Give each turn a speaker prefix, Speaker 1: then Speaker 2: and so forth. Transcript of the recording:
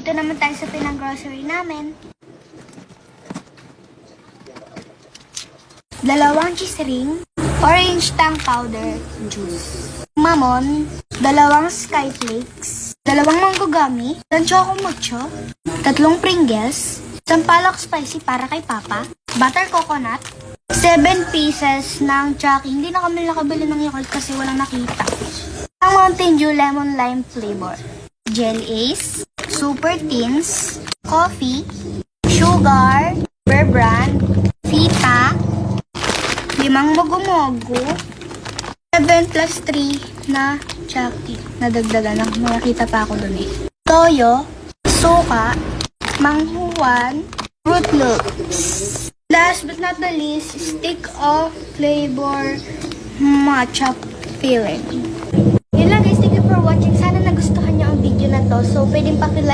Speaker 1: Dito naman tayo sa pinang-grocery namin. 2 cheese ring, orange tang powder juice, mamon, 2 sky flakes, 2 mango gummy, 1 choco mucho, 3 Pringles, sampalok spicy para kay Papa, butter coconut, 7 pieces ng Chucky. Hindi na kami nakabili ng Yakult kasi walang nakita. Ang Mountain Dew lemon lime flavor, Jelly Ace, Super Teens, coffee, sugar, Bear Brand, Vita, 5 mogo-mogo, 7 plus 3 na Chucky. Nadagdagan ng nakita pa ako dun eh. Toyo, suka, manghuwan, Fruit Loops. Last but not the least, stick of flavor matcha filling. Yun lang guys, thank you for watching. Sana nagustuhan niyo ang video na to. So, pwedeng paki-like